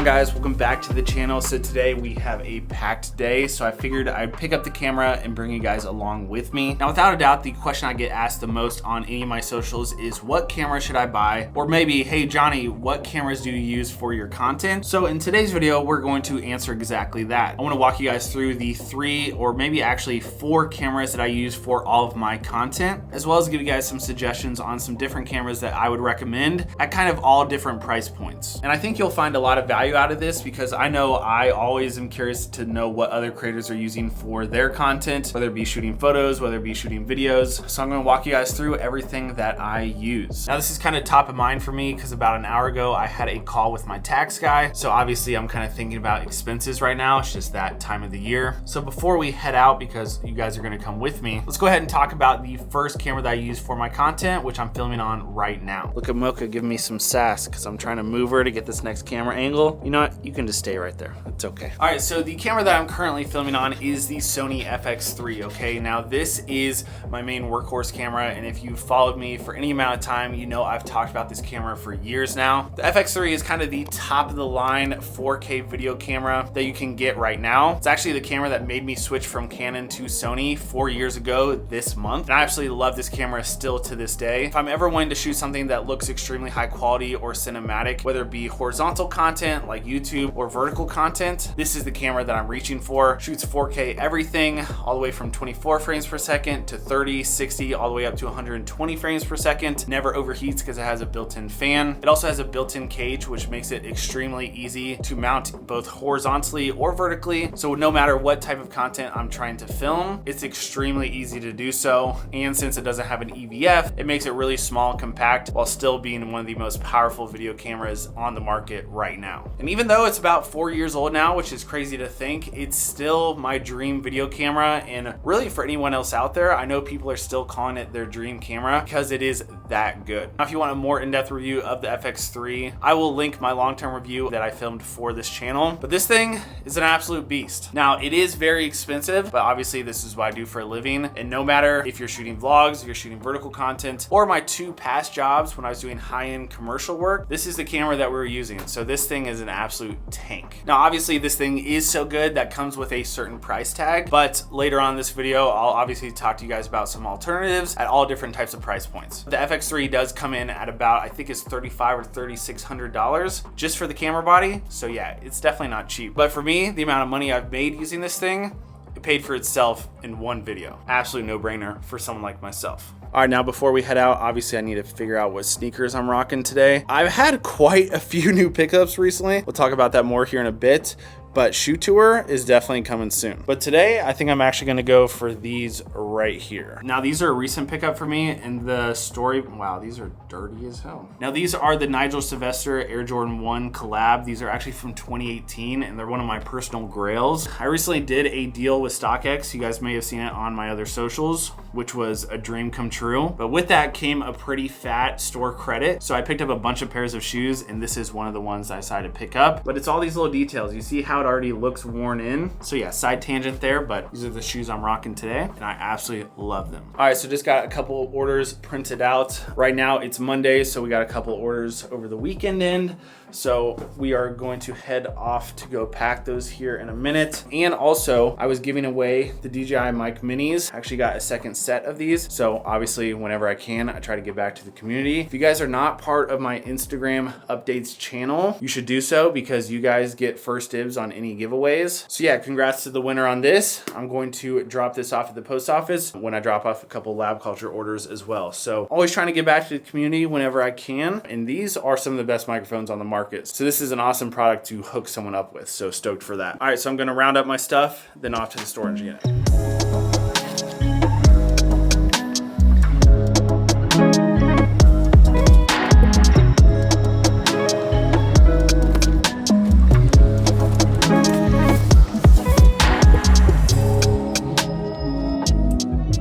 on, guys? Welcome back to the channel. So today we have a packed day, so I figured I'd pick up the camera and bring you guys along with me. Now, without a doubt, the question I get asked the most on any of my socials is what camera should I buy? Or maybe, hey Johnny, what cameras do you use for your content? So in today's video, we're going to answer exactly that. I want to walk you guys through the 3 or maybe actually 4 cameras that I use for all of my content, as well as give you guys some suggestions on some different cameras that I would recommend at kind of all different price points. And I think you'll find a lot of value out of this because I know I always am curious to know what other creators are using for their content, whether it be shooting photos, whether it be shooting videos. So I'm going to walk you guys through everything that I use. Now, this is kind of top of mind for me because about an hour ago I had a call with my tax guy. So obviously I'm kind of thinking about expenses right now. It's just that time of the year. So before we head out, because you guys are going to come with me, let's go ahead and talk about the first camera that I use for my content, which I'm filming on right now. Look at Mocha giving me some sass because I'm trying to move her to get this next camera angle. You know what? You can just stay right there. It's okay. All right, so the camera that I'm currently filming on is the Sony FX3, okay? Now, this is my main workhorse camera, and if you've followed me for any amount of time, you know I've talked about this camera for years now. The FX3 is kind of the top of the line 4K video camera that you can get right now. It's actually the camera that made me switch from Canon to Sony 4 years ago this month, and I absolutely love this camera still to this day. If I'm ever wanting to shoot something that looks extremely high quality or cinematic, whether it be horizontal content like YouTube or vertical content, this is the camera that I'm reaching for. Shoots 4K everything, all the way from 24 frames per second to 30, 60, all the way up to 120 frames per second. Never overheats because it has a built-in fan. It also has a built-in cage, which makes it extremely easy to mount both horizontally or vertically. So no matter what type of content I'm trying to film, it's extremely easy to do so. And since it doesn't have an EVF, it makes it really small and compact while still being one of the most powerful video cameras on the market right now. And even though it's about 4 years old now, which is crazy to think, it's still my dream video camera. And really for anyone else out there, I know people are still calling it their dream camera because it is that good. Now, if you want a more in-depth review of the FX3, I will link my long-term review that I filmed for this channel. But this thing is an absolute beast. Now, it is very expensive, but obviously this is what I do for a living. And no matter if you're shooting vlogs, you're shooting vertical content, or my 2 past jobs when I was doing high-end commercial work, this is the camera that we were using. So this thing is an absolute tank. Now, obviously this thing is so good that comes with a certain price tag, but later on in this video, I'll obviously talk to you guys about some alternatives at all different types of price points. The FX3 does come in at about, I think it's $3,500 or $3,600 just for the camera body. So yeah, it's definitely not cheap. But for me, the amount of money I've made using this thing, it paid for itself in one video. Absolute no-brainer for someone like myself. All right, now before we head out, obviously I need to figure out what sneakers I'm rocking today. I've had quite a few new pickups recently. We'll talk about that more here in a bit, but shoe tour is definitely coming soon. But today, I think I'm actually gonna go for these right here. Now, these are a recent pickup for me, and the story, wow, these are dirty as hell. Now, these are the Nigel Sylvester Air Jordan 1 collab. These are actually from 2018, and they're one of my personal grails. I recently did a deal with StockX. You guys may have seen it on my other socials, which was a dream come true. But with that came a pretty fat store credit. So I picked up a bunch of pairs of shoes, and this is one of the ones I decided to pick up. But it's all these little details. You see how it already looks worn in. So yeah, side tangent there, but these are the shoes I'm rocking today, and I absolutely love them. All right, so just got a couple orders printed out. Right now it's Monday, so we got a couple orders over the weekend end. So we are going to head off to go pack those here in a minute. And also, I was giving away the DJI mic minis. I actually got a second set of these. So obviously, whenever I can, I try to give back to the community. If you guys are not part of my Instagram updates channel, you should do so because you guys get first dibs on any giveaways. So yeah, congrats to the winner on this. I'm going to drop this off at the post office when I drop off a couple Lab Culture orders as well. So always trying to give back to the community whenever I can. And these are some of the best microphones on the market. So this is an awesome product to hook someone up with. So stoked for that. All right, so I'm gonna round up my stuff, then off to the storage unit.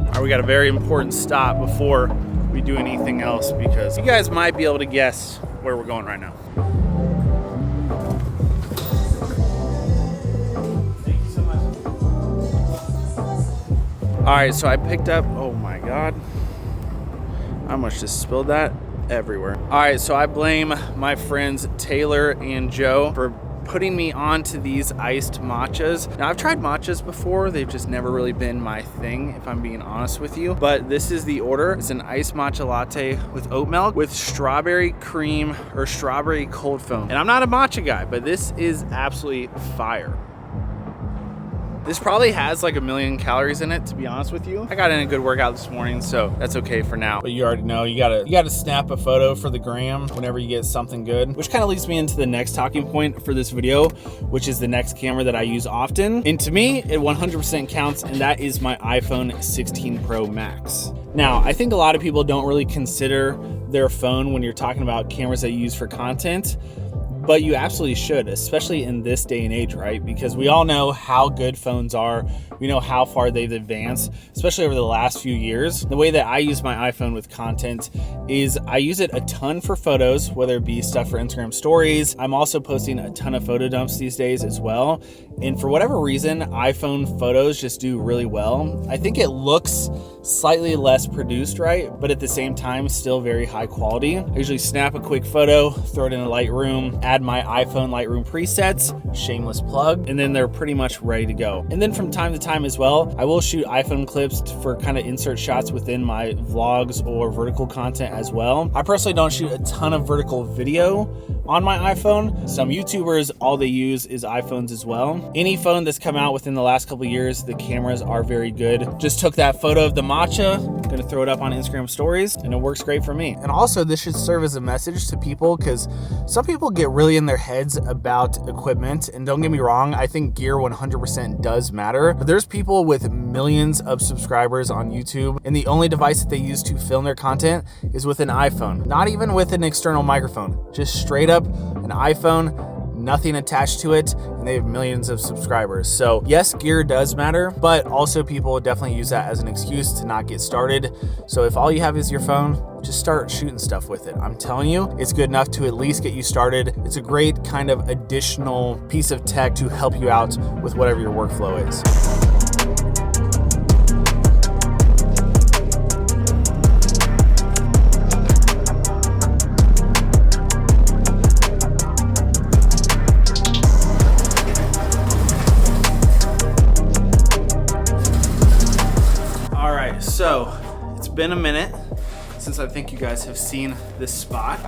All right, we got a very important stop before we do anything else because you guys might be able to guess where we're going right now. Thank you so much. All right, so I picked up, oh my God. I almost just spilled that everywhere. All right, so I blame my friends Taylor and Joe for putting me onto these iced matchas. Now I've tried matchas before, they've just never really been my thing, if I'm being honest with you. But this is the order. It's an iced matcha latte with oat milk with strawberry cream or strawberry cold foam. And I'm not a matcha guy, but this is absolutely fire. This probably has like 1,000,000 calories in it, to be honest with you. I got in a good workout this morning, so that's okay for now. But you already know, you gotta snap a photo for the gram whenever you get something good, which kind of leads me into the next talking point for this video, which is the next camera that I use often. And to me, it 100% counts, and that is my iPhone 16 Pro Max. Now, I think a lot of people don't really consider their phone when you're talking about cameras that you use for content, but you absolutely should, especially in this day and age, right? Because we all know how good phones are. We know how far they've advanced, especially over the last few years. The way that I use my iPhone with content is I use it a ton for photos, whether it be stuff for Instagram stories. I'm also posting a ton of photo dumps these days as well. And for whatever reason, iPhone photos just do really well. I think it looks slightly less produced, right? But at the same time, still very high quality. I usually snap a quick photo, throw it in a Lightroom, add my iPhone Lightroom presets, shameless plug, and then they're pretty much ready to go. And then from time to time as well, I will shoot iPhone clips for kind of insert shots within my vlogs or vertical content as well. I personally don't shoot a ton of vertical video on my iPhone. Some YouTubers, all they use is iPhones as well. Any phone that's come out within the last couple of years, the cameras are very good. Just took that photo of the matcha, gonna throw it up on Instagram stories, and it works great for me. And also this should serve as a message to people, because some people get really in their heads about equipment, and don't get me wrong, I think gear 100% does matter, but there's people with millions of subscribers on YouTube, and the only device that they use to film their content is with an iPhone, not even with an external microphone, just straight up an iPhone, nothing attached to it, and they have millions of subscribers. So yes, gear does matter, but also people definitely use that as an excuse to not get started. So if all you have is your phone, just start shooting stuff with it. I'm telling you, it's good enough to at least get you started. It's a great kind of additional piece of tech to help you out with whatever your workflow is. So it's been a minute since I think you guys have seen this spot.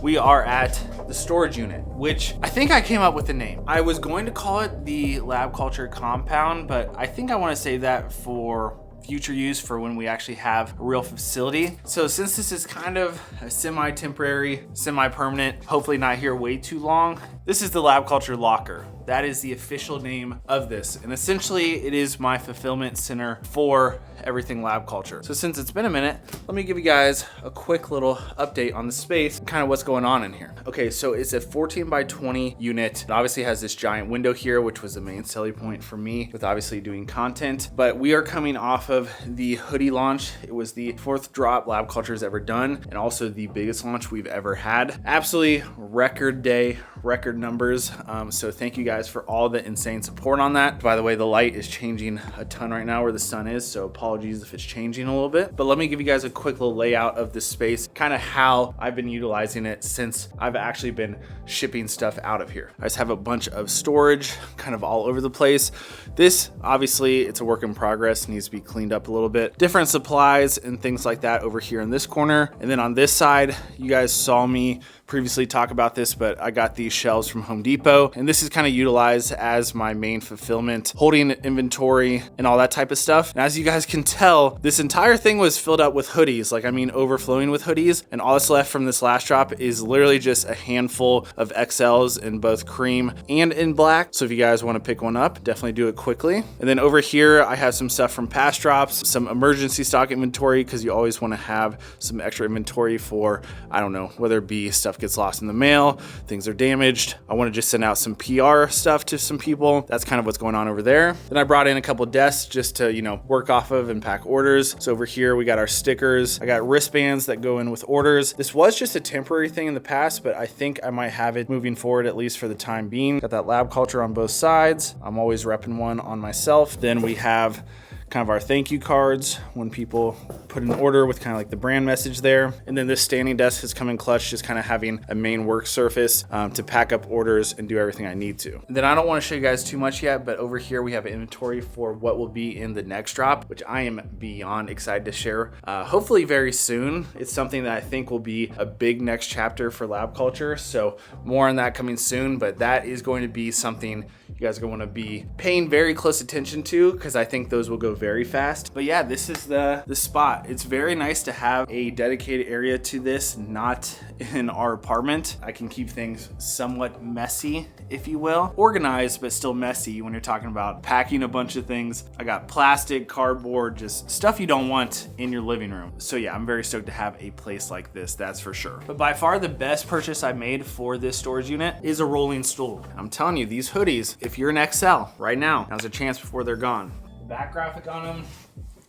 We are at the storage unit, which I think I came up with the name. I was going to call it the Lab Culture Compound, but I think I want to save that for future use, for when we actually have a real facility. So since this is kind of a semi-temporary, semi-permanent, hopefully not here way too long, this is the Lab Culture Locker. That is the official name of this. And essentially it is my fulfillment center for everything Lab Culture. So since it's been a minute, let me give you guys a quick little update on the space, kind of what's going on in here. Okay, so it's a 14 by 20 unit. It obviously has this giant window here, which was the main selling point for me with obviously doing content. But we are coming off of the hoodie launch. It was the 4th drop Lab Culture has ever done, and also the biggest launch we've ever had. Absolutely record day, record numbers. So thank you guys for all the insane support on that. By the way, the light is changing a ton right now where the sun is, so apologies if it's changing a little bit. But let me give you guys a quick little layout of this space, kind of how I've been utilizing it since I've actually been shipping stuff out of here. I just have a bunch of storage kind of all over the place. This, obviously, it's a work in progress, needs to be cleaned up a little bit. Different supplies and things like that over here in this corner. And then on this side, you guys saw me previously talk about this, but I got these shelves from Home Depot, and this is kind of utilized as my main fulfillment, holding inventory and all that type of stuff. And as you guys can tell, this entire thing was filled up with hoodies, like I mean overflowing with hoodies, and all that's left from this last drop is literally just a handful of XLs in both cream and in black. So if you guys want to pick one up, definitely do it quickly. And then over here, I have some stuff from past drops, some emergency stock inventory, because you always want to have some extra inventory for, I don't know, whether it be stuff gets lost in the mail, things are damaged. I want to just send out some PR stuff to some people. That's kind of what's going on over there. Then I brought in a couple desks just to, you know, work off of and pack orders. So over here, we got our stickers. I got wristbands that go in with orders. This was just a temporary thing in the past, but I think I might have it moving forward, at least for the time being. Got that Lab Culture on both sides. I'm always repping one on myself. Then we have kind of our thank you cards when people put an order with kind of like the brand message there. And then this standing desk has come in clutch, just kind of having a main work surface to pack up orders and do everything I need to. And then I don't want to show you guys too much yet, but over here we have inventory for what will be in the next drop, which I am beyond excited to share. Hopefully very soon. It's something that I think will be a big next chapter for lab culture. So more on that coming soon, but that is going to be something you guys are going to want to be paying very close attention to, because I think those will go very fast. But yeah, this is the spot. It's very nice to have a dedicated area to this, not in our apartment. I can keep things somewhat messy, if you will. Organized, but still messy when you're talking about packing a bunch of things. I got plastic, cardboard, just stuff you don't want in your living room. So yeah, I'm very stoked to have a place like this, that's for sure. But by far the best purchase I made for this storage unit is a rolling stool. I'm telling you, these hoodies, if you're an XL right now, now's a chance before they're gone. The back graphic on them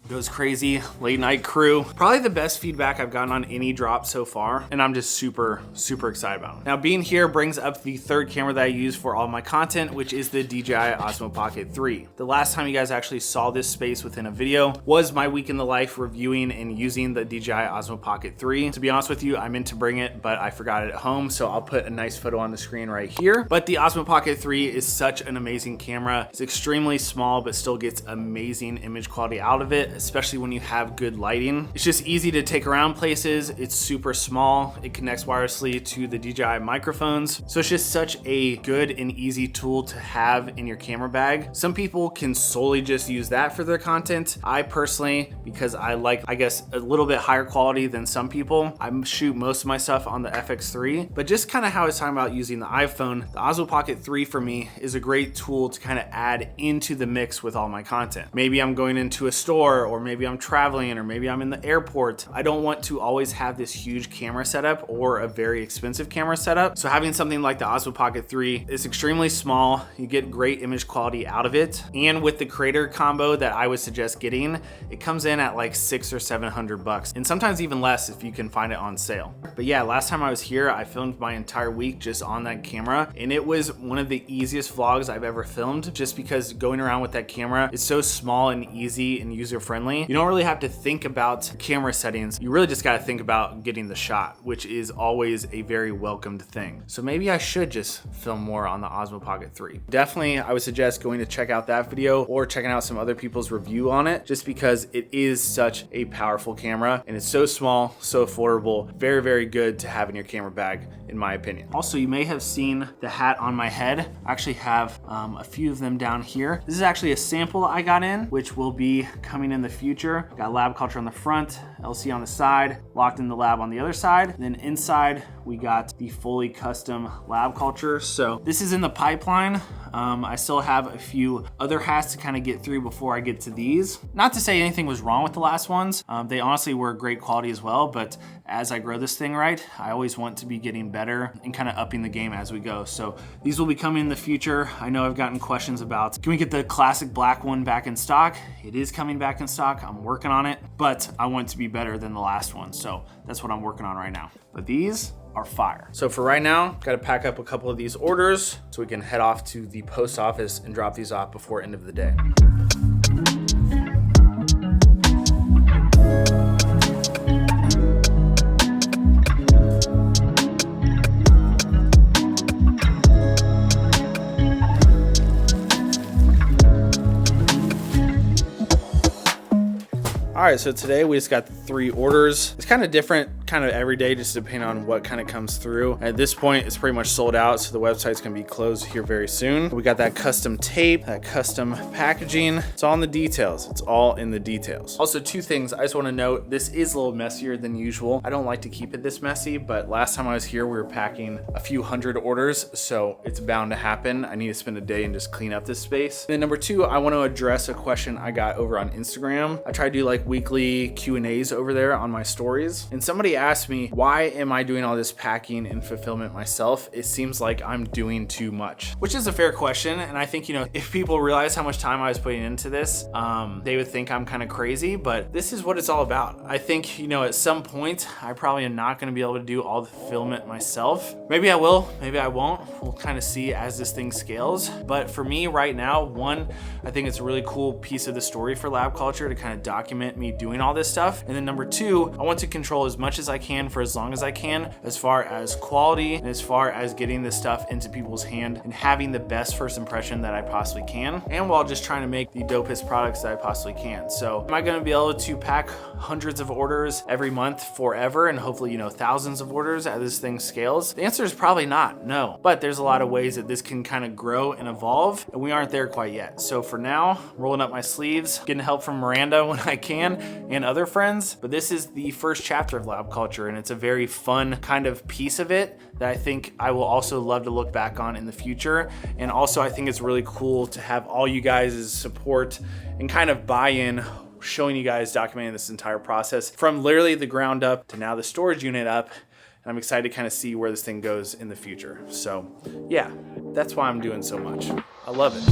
goes crazy. Late night crew. Probably the best feedback I've gotten on any drop so far, and I'm just super excited about it. Now, being here brings up the third camera that I use for all my content, which is the DJI Osmo Pocket 3. The last time you guys actually saw this space within a video was my week in the life reviewing and using the DJI Osmo Pocket 3. To be honest with you, I meant to bring it, but I forgot it at home, so I'll put a nice photo on the screen right here. But the Osmo Pocket 3 is such an amazing camera. It's extremely small, but still gets amazing image quality out of it, especially when you have good lighting. It's just easy to take around places. It's super small. It connects wirelessly to the DJI microphones. So it's just such a good and easy tool to have in your camera bag. Some people can solely just use that for their content. I personally, because I like, I guess, a little bit higher quality than some people, I shoot most of my stuff on the FX3. But just kind of how I was talking about using the iPhone, the Osmo Pocket 3 for me is a great tool to kind of add into the mix with all my content. Maybe I'm going into a store, or maybe I'm traveling, or maybe I'm in the airport. I don't want to always have this huge camera setup or a very expensive camera setup. So having something like the Osmo Pocket 3 is extremely small. You get great image quality out of it. And with the creator combo that I would suggest getting, it comes in at like $600 or $700, and sometimes even less if you can find it on sale. But yeah, last time I was here, I filmed my entire week just on that camera, and it was one of the easiest vlogs I've ever filmed, just because going around with that camera is so small and easy and user-friendly. You don't really have to think about camera settings. You really just got to think about getting the shot, which is always a very welcomed thing. So maybe I should just film more on the Osmo Pocket 3. Definitely, I would suggest going to check out that video or checking out some other people's review on it, just because it is such a powerful camera and it's so small, so affordable, very good to have in your camera bag, in my opinion. Also, you may have seen the hat on my head. I actually have a few of them down here. This is actually a sample I got in, which will be coming in the future. Got lab culture on the front, LC on the side, locked in the lab on the other side. Then inside, we got the fully custom lab culture. So this is in the pipeline. I still have a few other hats to kind of get through before I get to these. Not to say anything was wrong with the last ones. They honestly were great quality as well, but as I grow this thing right, I always want to be getting better and kind of upping the game as we go. So these will be coming in the future. I know I've gotten questions about, can we get the classic black one back in stock? It is coming back in stock. I'm working on it, but I want it to be better than the last one. So that's what I'm working on right now. But these are fire. So for right now, got to pack up a couple of these orders so we can head off to the post office and drop these off before end of the day. All right, so today we just got 3 orders. It's kind of different kind of every day, just depending on what kind of comes through. At this point, it's pretty much sold out, so the website's gonna be closed here very soon. We got that custom tape, that custom packaging. It's all in the details. It's all in the details. Also, 2 things I just wanna note. This is a little messier than usual. I don't like to keep it this messy, but last time I was here, we were packing a few hundred orders, so it's bound to happen. I need to spend a day and just clean up this space. And then number 2, I wanna address a question I got over on Instagram. I try to do like weekly Q&As over there on my stories, and somebody asked me, why am I doing all this packing and fulfillment myself? It seems like I'm doing too much, which is a fair question. And I think, you know, if people realize how much time I was putting into this, they would think I'm kind of crazy, but this is what it's all about. I think, you know, at some point, I probably am not going to be able to do all the fulfillment myself. Maybe I will, maybe I won't. We'll kind of see as this thing scales. But for me right now, one, I think it's a really cool piece of the story for Lab Culture to kind of document me doing all this stuff. And then number two, I want to control as much as I can for as long as I can, as far as quality and as far as getting this stuff into people's hand and having the best first impression that I possibly can, and while just trying to make the dopest products that I possibly can. So am I going to be able to pack hundreds of orders every month forever and hopefully, you know, thousands of orders as this thing scales? The answer is probably not, no. But there's a lot of ways that this can kind of grow and evolve, and we aren't there quite yet. So for now, rolling up my sleeves, getting help from Miranda when I can and other friends. But this is the first chapter of Lab Culture, and it's a very fun kind of piece of it that I think I will also love to look back on in the future. And also I think it's really cool to have all you guys' support and kind of buy-in, showing you guys, documenting this entire process from literally the ground up to now the storage unit up. And I'm excited to kind of see where this thing goes in the future. So yeah, that's why I'm doing so much. I love it.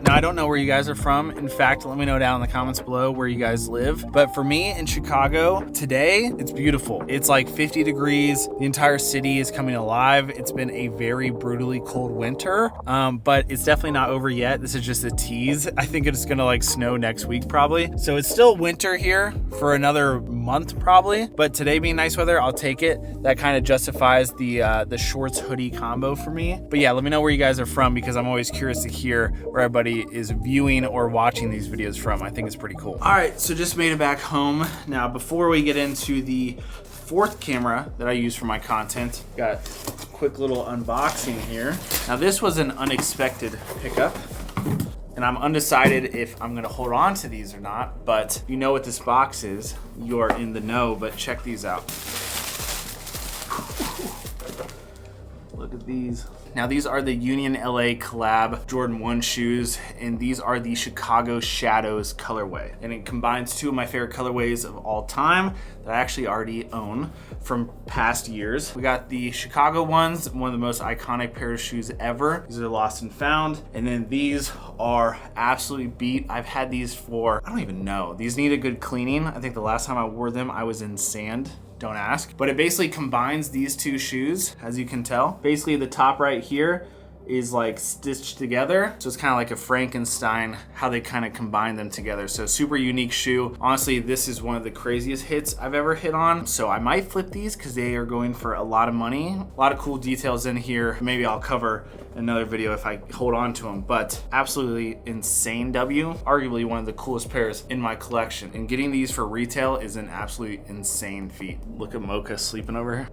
I don't know where you guys are from. In fact, let me know down in the comments below where you guys live. But for me in Chicago today, it's beautiful. It's like 50 degrees. The entire city is coming alive. It's been a very brutally cold winter, but it's definitely not over yet. This is just a tease. I think it's gonna like snow next week probably. So it's still winter here for another month probably, but today being nice weather, I'll take it. That kind of justifies the shorts hoodie combo for me. But yeah, let me know where you guys are from, because I'm always curious to hear where everybody is viewing or watching these videos from. I think it's pretty cool. All right, so just made it back home. Now, before we get into the fourth camera that I use for my content, got a quick little unboxing here. Now, this was an unexpected pickup, and I'm undecided if I'm gonna hold on to these or not, but you know what this box is. You're in the know, but check these out. Look at these. Now these are the Union LA collab Jordan 1 shoes, and these are the Chicago Shadows colorway. And it combines two of my favorite colorways of all time that I actually already own from past years. We got the Chicago ones, one of the most iconic pair of shoes ever. These are lost and found. And then these are absolutely beat. I've had these for, I don't even know. These need a good cleaning. I think the last time I wore them, I was in sand. Don't ask. But it basically combines these two shoes, as you can tell. Basically the top right here is like stitched together. So it's kind of like a Frankenstein, how they kind of combine them together. So super unique shoe. Honestly, this is one of the craziest hits I've ever hit on. So I might flip these because they are going for a lot of money. A lot of cool details in here. Maybe I'll cover another video if I hold on to them, but absolutely insane W. Arguably one of the coolest pairs in my collection. And getting these for retail is an absolutely insane feat. Look at Mocha sleeping over here.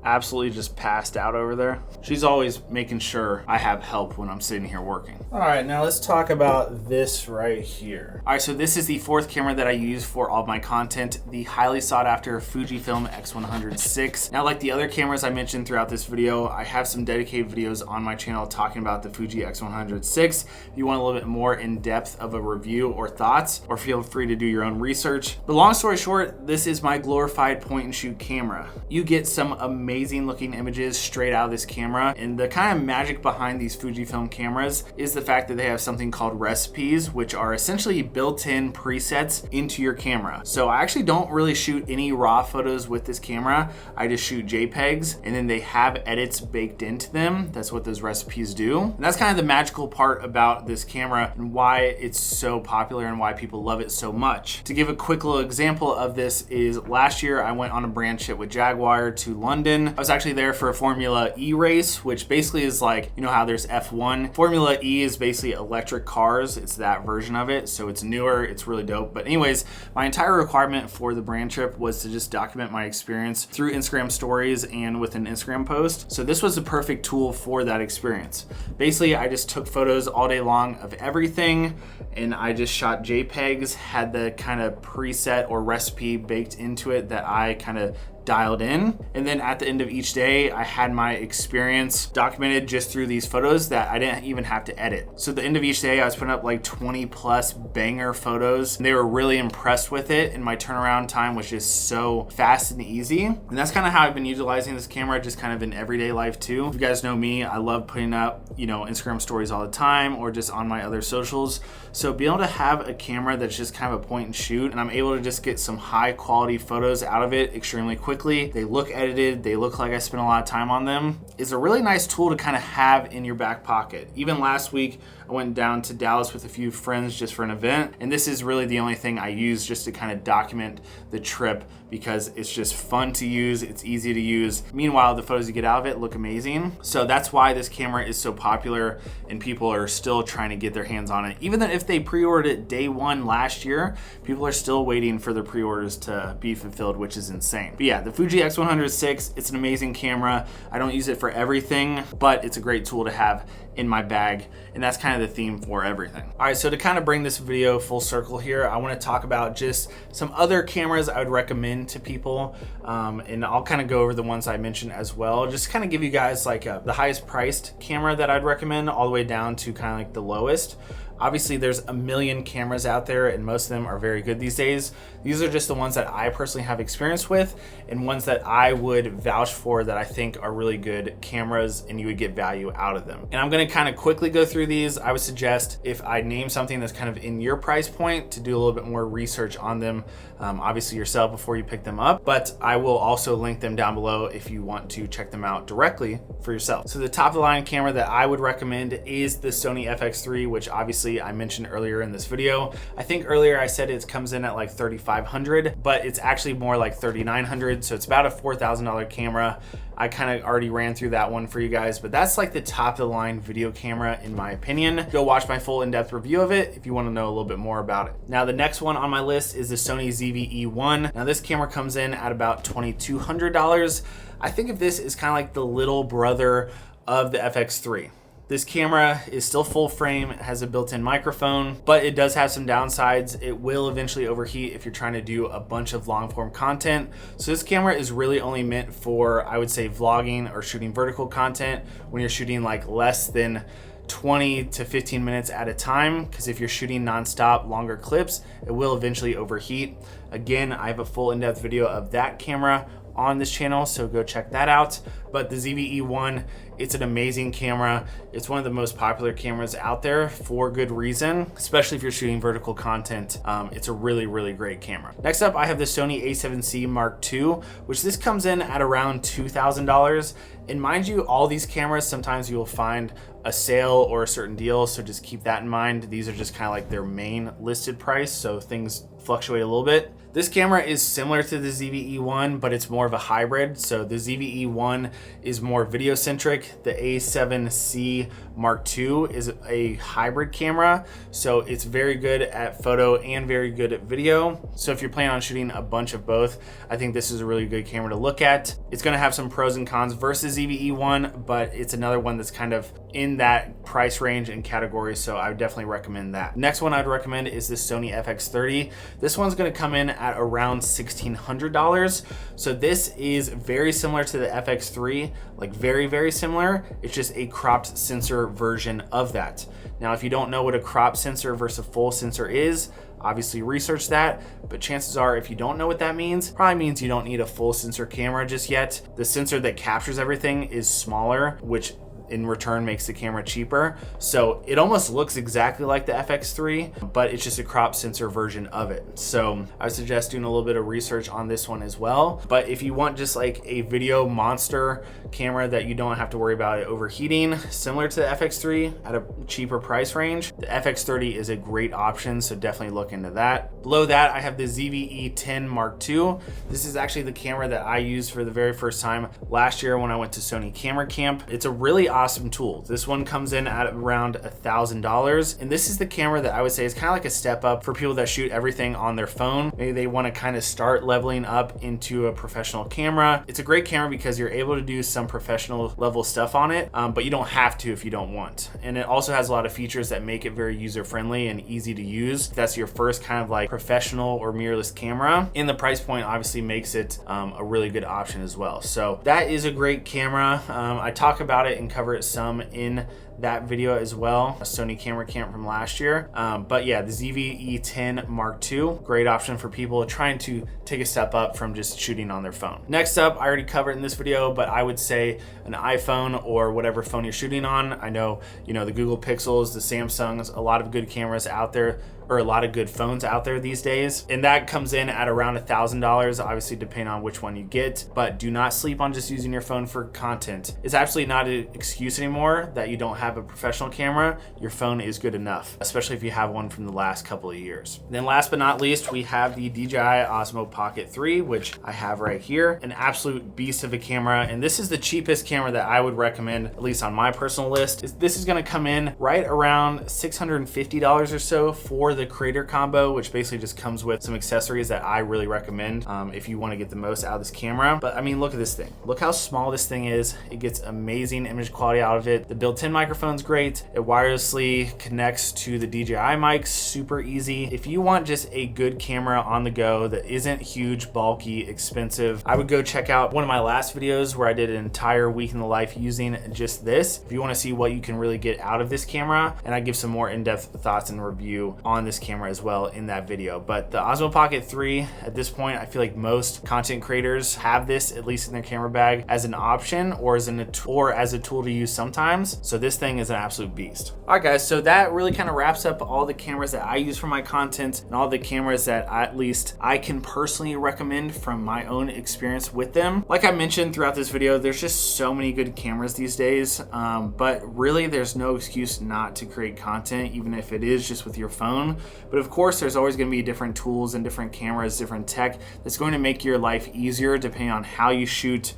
Absolutely just passed out over there. She's always making sure I have help when I'm sitting here working. All right, now let's talk about this right here. All right, so this is the fourth camera that I use for all of my content, the highly sought after Fujifilm X100VI. Now, like the other cameras I mentioned throughout this video, I have some dedicated videos on my channel talking about the Fuji X100VI. If you want a little bit more in depth of a review or thoughts, or feel free to do your own research. But long story short, this is my glorified point and shoot camera. You get some amazing looking images straight out of this camera, and the kind of magic behind these Fujifilm cameras is the fact that they have something called recipes, which are essentially built-in presets into your camera. So I actually don't really shoot any raw photos with this camera. I just shoot JPEGs, and then they have edits baked into them. That's what those recipes do. And that's kind of the magical part about this camera and why it's so popular and why people love it so much. To give a quick little example of this is last year I went on a brand trip with Jaguar to London. I was actually there for a Formula E race, which basically is like, you know how there's F1. Formula E is basically electric cars. It's that version of it. So it's newer, it's really dope. But anyways, my entire requirement for the brand trip was to just document my experience through Instagram stories and with an Instagram post. So this was the perfect tool for that experience. Basically, I just took photos all day long of everything, and I just shot JPEGs, had the kind of preset or recipe baked into it that I kind of dialed in. And then at the end of each day, I had my experience documented just through these photos that I didn't even have to edit. So at the end of each day, I was putting up like 20 plus banger photos. And they were really impressed with it, and my turnaround time was just so fast and easy. And that's kind of how I've been utilizing this camera, just kind of in everyday life too. If you guys know me, I love putting up, you know, Instagram stories all the time or just on my other socials. So being able to have a camera that's just kind of a point and shoot, and I'm able to just get some high quality photos out of it extremely quickly. They look edited, they look like I spent a lot of time on them, is a really nice tool to kind of have in your back pocket. Even last week, I went down to Dallas with a few friends just for an event, and this is really the only thing I use just to kind of document the trip, because it's just fun to use, it's easy to use. Meanwhile, the photos you get out of it look amazing. So that's why this camera is so popular and people are still trying to get their hands on it. Even if they pre-ordered it day one last year, people are still waiting for their pre-orders to be fulfilled, which is insane. But yeah, the Fuji X100VI, it's an amazing camera. I don't use it for everything, but it's a great tool to have in my bag, and that's kind of the theme for everything. All right, so to kind of bring this video full circle here, I want to talk about just some other cameras I would recommend to people, and I'll kind of go over the ones I mentioned as well, just kind of give you guys like the highest priced camera that I'd recommend all the way down to kind of like the lowest. Obviously, there's a million cameras out there, and most of them are very good these days. These are just the ones that I personally have experience with, and ones that I would vouch for that I think are really good cameras and you would get value out of them. And I'm gonna kind of quickly go through these. I would suggest, if I name something that's kind of in your price point, to do a little bit more research on them, obviously yourself before you pick them up, but I will also link them down below if you want to check them out directly for yourself. So the top of the line camera that I would recommend is the Sony FX3, which obviously I mentioned earlier in this video. I think earlier I said it comes in at like $3,500, but it's actually more like $3,900. So it's about a $4,000 camera. I kind of already ran through that one for you guys, but that's like the top of the line video camera in my opinion. Go watch my full in-depth review of it if you want to know a little bit more about it. Now the next one on my list is the Sony ZV-E1. Now this camera comes in at about $2,200. I think of this as kind of like the little brother of the FX3. This camera is still full frame, it has a built-in microphone, but it does have some downsides. It will eventually overheat if you're trying to do a bunch of long form content. So this camera is really only meant for, I would say, vlogging or shooting vertical content when you're shooting like less than 20 to 15 minutes at a time, because if you're shooting nonstop longer clips, it will eventually overheat. Again, I have a full in-depth video of that camera on this channel, so go check that out. But the ZV-E1, it's an amazing camera. It's one of the most popular cameras out there for good reason, especially if you're shooting vertical content. It's a really, really great camera. Next up, I have the Sony a7C Mark II, which this comes in at around $2,000. And mind you, all these cameras, sometimes you will find a sale or a certain deal, so just keep that in mind. These are just kind of like their main listed price, so things fluctuate a little bit. This camera is similar to the ZV-E1, but it's more of a hybrid. So the ZV-E1 is more video centric. The A7C Mark II is a hybrid camera. So it's very good at photo and very good at video. So if you're planning on shooting a bunch of both, I think this is a really good camera to look at. It's gonna have some pros and cons versus ZV-E1, but it's another one that's kind of in that price range and category. So I would definitely recommend that. Next one I'd recommend is the Sony FX3. This one's gonna come in at around $1,600. So this is very similar to the FX3, like very, very similar. It's just a cropped sensor version of that. Now, if you don't know what a cropped sensor versus a full sensor is, obviously research that, but chances are if you don't know what that means, probably means you don't need a full sensor camera just yet. The sensor that captures everything is smaller, which in return makes the camera cheaper. So it almost looks exactly like the FX3, but it's just a crop sensor version of it. So I suggest doing a little bit of research on this one as well. But if you want just like a video monster camera that you don't have to worry about it overheating, similar to the FX3 at a cheaper price range, the FX30 is a great option, so definitely look into that. Below that, I have the ZV-E10 Mark II. This is actually the camera that I used for the very first time last year when I went to Sony Camera Camp. It's a really awesome tool. This one comes in at around $1,000, and this is the camera that I would say is kind of like a step up for people that shoot everything on their phone. Maybe they want to kind of start leveling up into a professional camera. It's a great camera because you're able to do some professional level stuff on it, but you don't have to if you don't want. And it also has a lot of features that make it very user-friendly and easy to use. If that's your first kind of like professional or mirrorless camera, and the price point obviously makes it a really good option as well. So that is a great camera. I talk about it and cover it some in that video as well, a Sony camera cam from last year. But yeah, the ZV-E10 Mark II, great option for people trying to take a step up from just shooting on their phone. Next up, I already covered in this video, but I would say an iPhone or whatever phone you're shooting on. I know, you know, the Google Pixels, the Samsungs, a lot of good cameras out there, or a lot of good phones out there these days. And that comes in at around $1,000, obviously depending on which one you get, but do not sleep on just using your phone for content. It's absolutely not an excuse anymore that you don't have a professional camera. Your phone is good enough, especially if you have one from the last couple of years. Then last but not least, we have the DJI Osmo Pocket 3, which I have right here, an absolute beast of a camera. And this is the cheapest camera that I would recommend, at least on my personal list. This is gonna come in right around $650 or so for the creator combo, which basically just comes with some accessories that I really recommend if you want to get the most out of this camera. But I mean, look at this thing. Look how small this thing is. It gets amazing image quality out of it. The built-in microphone's great. It wirelessly connects to the DJI mics, super easy. If you want just a good camera on the go that isn't huge, bulky, expensive, I would go check out one of my last videos where I did an entire week in the life using just this. If you want to see what you can really get out of this camera, and I give some more in-depth thoughts and review on this camera as well in that video. But the Osmo Pocket 3, at this point, I feel like most content creators have this at least in their camera bag as an option or as a tool to use sometimes. So this thing is an absolute beast. All right, guys, so that really kind of wraps up all the cameras that I use for my content and all the cameras that at least I can personally recommend from my own experience with them. Like I mentioned throughout this video, there's just so many good cameras these days, but really there's no excuse not to create content, even if it is just with your phone. But of course, there's always going to be different tools and different cameras, different tech that's going to make your life easier depending on how you shoot,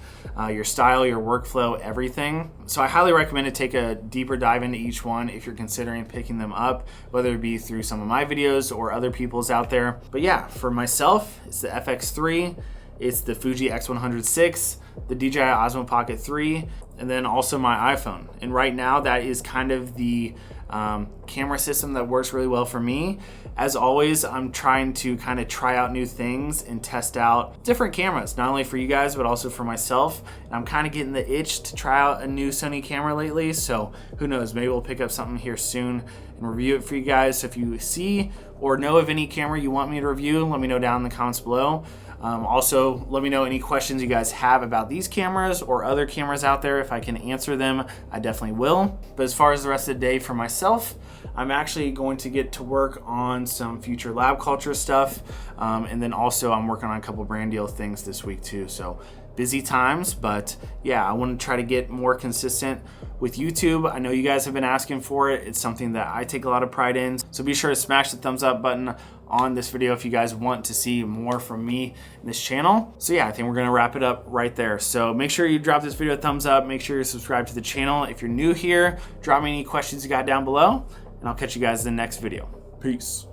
your style, your workflow, everything. So I highly recommend to take a deeper dive into each one if you're considering picking them up, whether it be through some of my videos or other people's out there. But yeah, for myself, it's the FX3, it's the Fuji X100VI, the DJI Osmo Pocket 3, and then also my iPhone. And right now, that is kind of the camera system that works really well for me. As always, I'm trying to kind of try out new things and test out different cameras, not only for you guys, but also for myself. And I'm kind of getting the itch to try out a new Sony camera lately. So who knows, maybe we'll pick up something here soon and review it for you guys. So if you see or know of any camera you want me to review, let me know down in the comments below. Also, let me know any questions you guys have about these cameras or other cameras out there. If I can answer them, I definitely will. But as far as the rest of the day for myself, I'm actually going to get to work on some future lab culture stuff. And then also I'm working on a couple brand deal things this week too. So busy times, but yeah, I want to try to get more consistent with YouTube. I know you guys have been asking for it. It's something that I take a lot of pride in. So be sure to smash the thumbs up button on this video if you guys want to see more from me in this channel. So yeah, I think we're gonna wrap it up right there. So make sure you drop this video a thumbs up. Make sure you're subscribed to the channel. If you're new here, drop me any questions you got down below, and I'll catch you guys in the next video. Peace.